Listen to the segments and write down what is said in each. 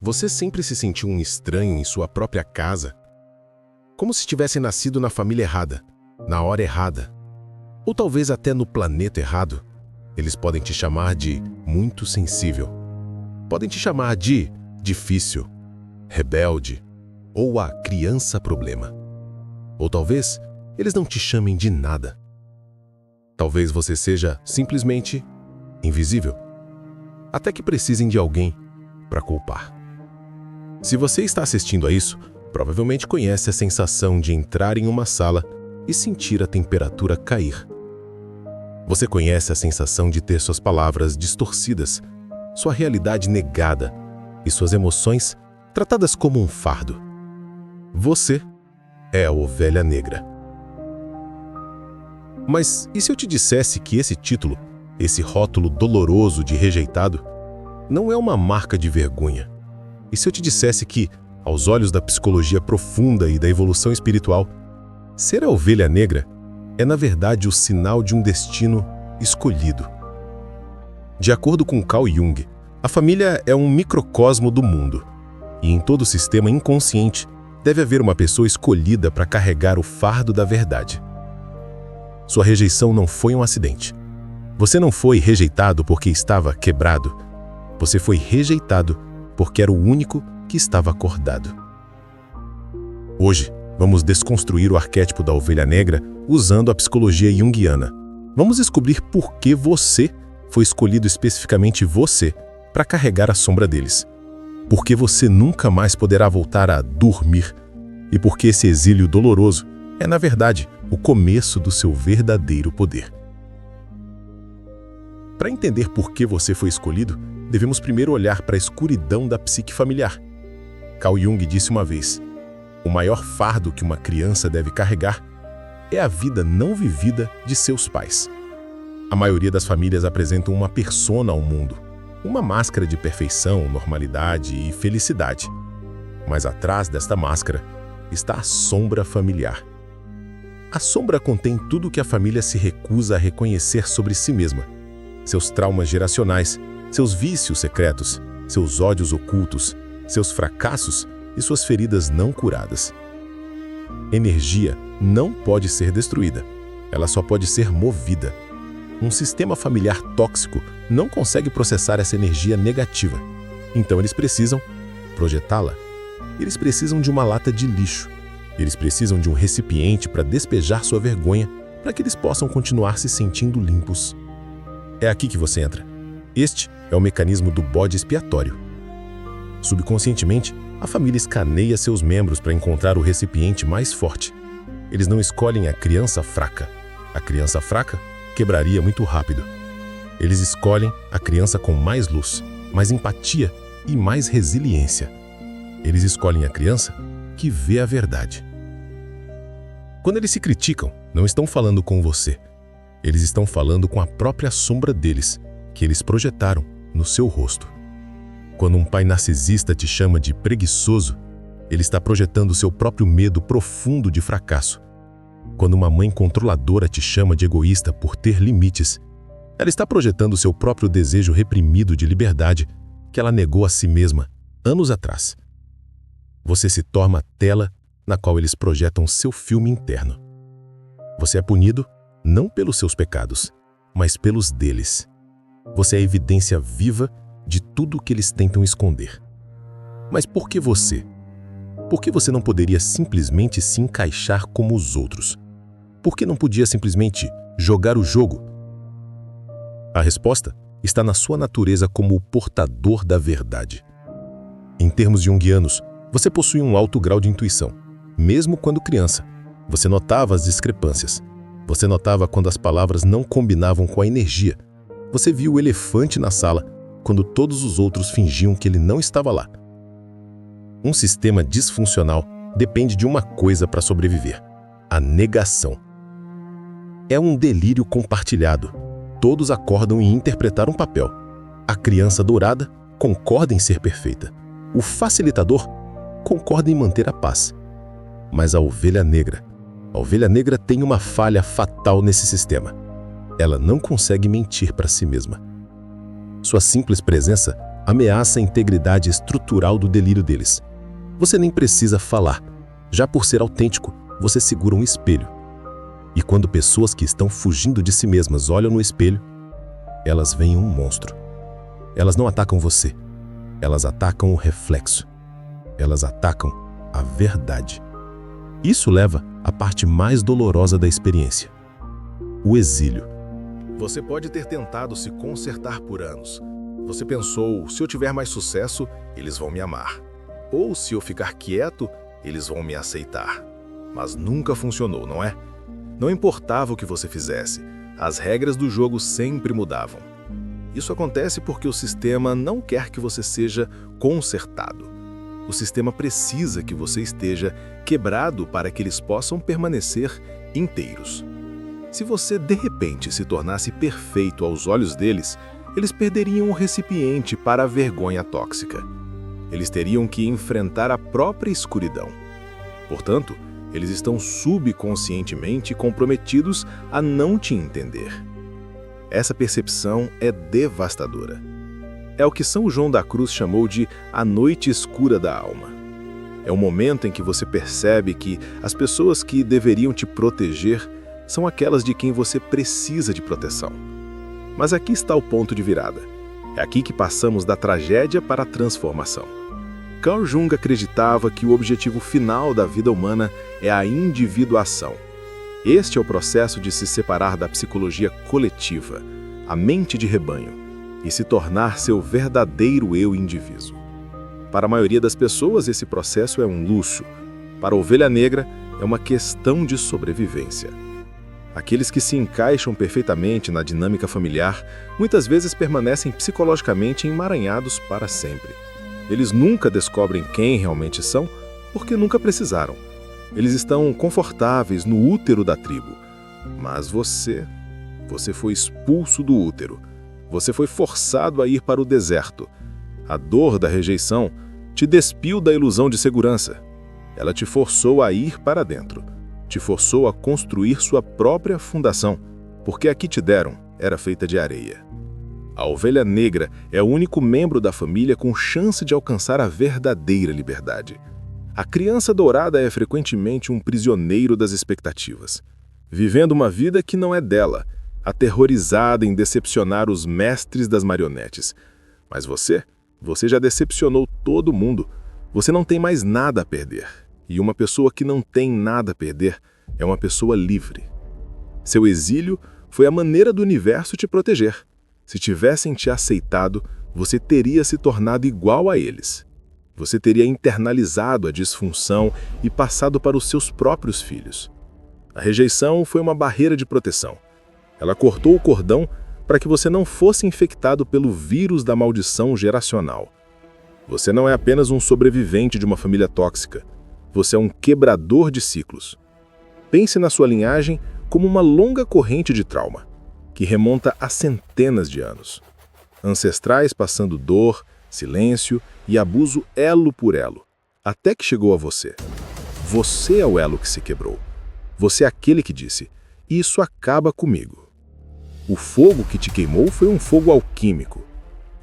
Você sempre se sentiu um estranho em sua própria casa? Como se tivesse nascido na família errada, na hora errada, ou talvez até no planeta errado? Eles podem te chamar de muito sensível. Podem te chamar de difícil, rebelde ou a criança problema. Ou talvez eles não te chamem de nada. Talvez você seja simplesmente invisível, até que precisem de alguém para culpar. Se você está assistindo a isso, provavelmente conhece a sensação de entrar em uma sala e sentir a temperatura cair. Você conhece a sensação de ter suas palavras distorcidas, sua realidade negada e suas emoções tratadas como um fardo. Você é a ovelha negra. Mas e se eu te dissesse que esse título, esse rótulo doloroso de rejeitado, não é uma marca de vergonha? E se eu te dissesse que, aos olhos da psicologia profunda e da evolução espiritual, ser a ovelha negra é, na verdade, o sinal de um destino escolhido? De acordo com Carl Jung, a família é um microcosmo do mundo, e em todo sistema inconsciente deve haver uma pessoa escolhida para carregar o fardo da verdade. Sua rejeição não foi um acidente. Você não foi rejeitado porque estava quebrado. Você foi rejeitado porque era o único que estava acordado. Hoje, vamos desconstruir o arquétipo da ovelha negra usando a psicologia junguiana. Vamos descobrir por que você foi escolhido, especificamente você, para carregar a sombra deles. Por que você nunca mais poderá voltar a dormir. E por que esse exílio doloroso é, na verdade, o começo do seu verdadeiro poder. Para entender por que você foi escolhido, devemos primeiro olhar para a escuridão da psique familiar. Carl Jung disse uma vez: o maior fardo que uma criança deve carregar é a vida não vivida de seus pais. A maioria das famílias apresentam uma persona ao mundo, uma máscara de perfeição, normalidade e felicidade. Mas atrás desta máscara está a sombra familiar. A sombra contém tudo o que a família se recusa a reconhecer sobre si mesma: seus traumas geracionais, seus vícios secretos, seus ódios ocultos, seus fracassos e suas feridas não curadas. Energia não pode ser destruída, ela só pode ser movida. Um sistema familiar tóxico não consegue processar essa energia negativa, então eles precisam projetá-la. Eles precisam de uma lata de lixo. Eles precisam de um recipiente para despejar sua vergonha, para que eles possam continuar se sentindo limpos. É aqui que você entra. Este é o mecanismo do bode expiatório. Subconscientemente, a família escaneia seus membros para encontrar o recipiente mais forte. Eles não escolhem a criança fraca. A criança fraca quebraria muito rápido. Eles escolhem a criança com mais luz, mais empatia e mais resiliência. Eles escolhem a criança que vê a verdade. Quando eles se criticam, não estão falando com você. Eles estão falando com a própria sombra deles, que eles projetaram no seu rosto. Quando um pai narcisista te chama de preguiçoso, ele está projetando seu próprio medo profundo de fracasso. Quando uma mãe controladora te chama de egoísta por ter limites, ela está projetando seu próprio desejo reprimido de liberdade que ela negou a si mesma anos atrás. Você se torna a tela na qual eles projetam seu filme interno. Você é punido não pelos seus pecados, mas pelos deles. Você é a evidência viva de tudo o que eles tentam esconder. Mas por que você? Por que você não poderia simplesmente se encaixar como os outros? Por que não podia simplesmente jogar o jogo? A resposta está na sua natureza como o portador da verdade. Em termos junguianos, você possui um alto grau de intuição. Mesmo quando criança, você notava as discrepâncias. Você notava quando as palavras não combinavam com a energia. Você viu o elefante na sala quando todos os outros fingiam que ele não estava lá. Um sistema disfuncional depende de uma coisa para sobreviver: a negação. É um delírio compartilhado. Todos acordam em interpretar um papel. A criança dourada concorda em ser perfeita. O facilitador concorda em manter a paz. Mas a ovelha negra tem uma falha fatal nesse sistema. Ela não consegue mentir para si mesma. Sua simples presença ameaça a integridade estrutural do delírio deles. Você nem precisa falar. Já por ser autêntico, você segura um espelho. E quando pessoas que estão fugindo de si mesmas olham no espelho, elas veem um monstro. Elas não atacam você. Elas atacam o reflexo. Elas atacam a verdade. Isso leva à parte mais dolorosa da experiência: o exílio. Você pode ter tentado se consertar por anos. Você pensou, se eu tiver mais sucesso, eles vão me amar. Ou se eu ficar quieto, eles vão me aceitar. Mas nunca funcionou, não é? Não importava o que você fizesse, as regras do jogo sempre mudavam. Isso acontece porque o sistema não quer que você seja consertado. O sistema precisa que você esteja quebrado para que eles possam permanecer inteiros. Se você de repente se tornasse perfeito aos olhos deles, eles perderiam o recipiente para a vergonha tóxica. Eles teriam que enfrentar a própria escuridão. Portanto, eles estão subconscientemente comprometidos a não te entender. Essa percepção é devastadora. É o que São João da Cruz chamou de a noite escura da alma. É o momento em que você percebe que as pessoas que deveriam te proteger são aquelas de quem você precisa de proteção. Mas aqui está o ponto de virada. É aqui que passamos da tragédia para a transformação. Carl Jung acreditava que o objetivo final da vida humana é a individuação. Este é o processo de se separar da psicologia coletiva, a mente de rebanho, e se tornar seu verdadeiro eu indivíduo. Para a maioria das pessoas, esse processo é um luxo. Para a ovelha negra, é uma questão de sobrevivência. Aqueles que se encaixam perfeitamente na dinâmica familiar, muitas vezes permanecem psicologicamente emaranhados para sempre. Eles nunca descobrem quem realmente são, porque nunca precisaram. Eles estão confortáveis no útero da tribo. Mas você foi expulso do útero. Você foi forçado a ir para o deserto. A dor da rejeição te despiu da ilusão de segurança. Ela te forçou a ir para dentro. Te forçou a construir sua própria fundação, porque a que te deram era feita de areia. A ovelha negra é o único membro da família com chance de alcançar a verdadeira liberdade. A criança dourada é frequentemente um prisioneiro das expectativas, vivendo uma vida que não é dela, aterrorizada em decepcionar os mestres das marionetes. Mas você já decepcionou todo mundo. Você não tem mais nada a perder. E uma pessoa que não tem nada a perder é uma pessoa livre. Seu exílio foi a maneira do universo te proteger. Se tivessem te aceitado, você teria se tornado igual a eles. Você teria internalizado a disfunção e passado para os seus próprios filhos. A rejeição foi uma barreira de proteção. Ela cortou o cordão para que você não fosse infectado pelo vírus da maldição geracional. Você não é apenas um sobrevivente de uma família tóxica. Você é um quebrador de ciclos. Pense na sua linhagem como uma longa corrente de trauma, que remonta a centenas de anos. Ancestrais passando dor, silêncio e abuso elo por elo, até que chegou a você. Você é o elo que se quebrou. Você é aquele que disse, isso acaba comigo. O fogo que te queimou foi um fogo alquímico.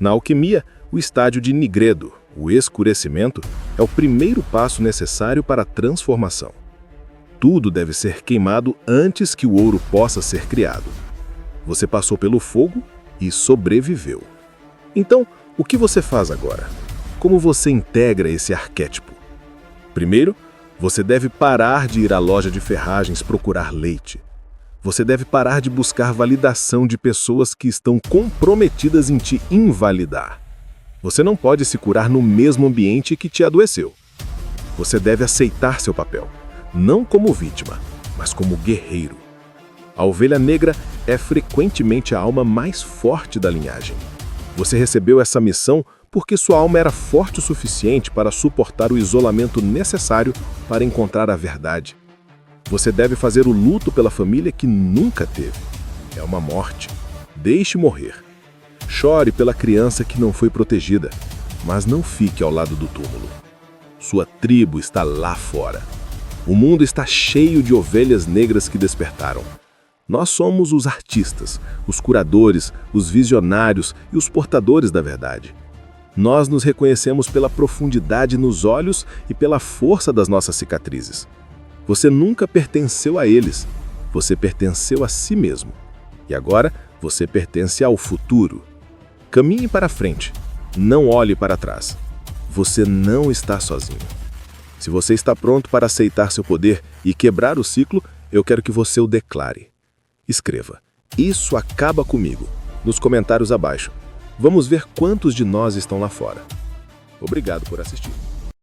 Na alquimia, o estádio de Nigredo, o escurecimento, é o primeiro passo necessário para a transformação. Tudo deve ser queimado antes que o ouro possa ser criado. Você passou pelo fogo e sobreviveu. Então, o que você faz agora? Como você integra esse arquétipo? Primeiro, você deve parar de ir à loja de ferragens procurar leite. Você deve parar de buscar validação de pessoas que estão comprometidas em te invalidar. Você não pode se curar no mesmo ambiente que te adoeceu. Você deve aceitar seu papel, não como vítima, mas como guerreiro. A ovelha negra é frequentemente a alma mais forte da linhagem. Você recebeu essa missão porque sua alma era forte o suficiente para suportar o isolamento necessário para encontrar a verdade. Você deve fazer o luto pela família que nunca teve. É uma morte. Deixe morrer. Chore pela criança que não foi protegida, mas não fique ao lado do túmulo. Sua tribo está lá fora. O mundo está cheio de ovelhas negras que despertaram. Nós somos os artistas, os curadores, os visionários e os portadores da verdade. Nós nos reconhecemos pela profundidade nos olhos e pela força das nossas cicatrizes. Você nunca pertenceu a eles, você pertenceu a si mesmo. E agora você pertence ao futuro. Caminhe para frente, não olhe para trás. Você não está sozinho. Se você está pronto para aceitar seu poder e quebrar o ciclo, eu quero que você o declare. Escreva: "Isso acaba comigo", nos comentários abaixo. Vamos ver quantos de nós estão lá fora. Obrigado por assistir.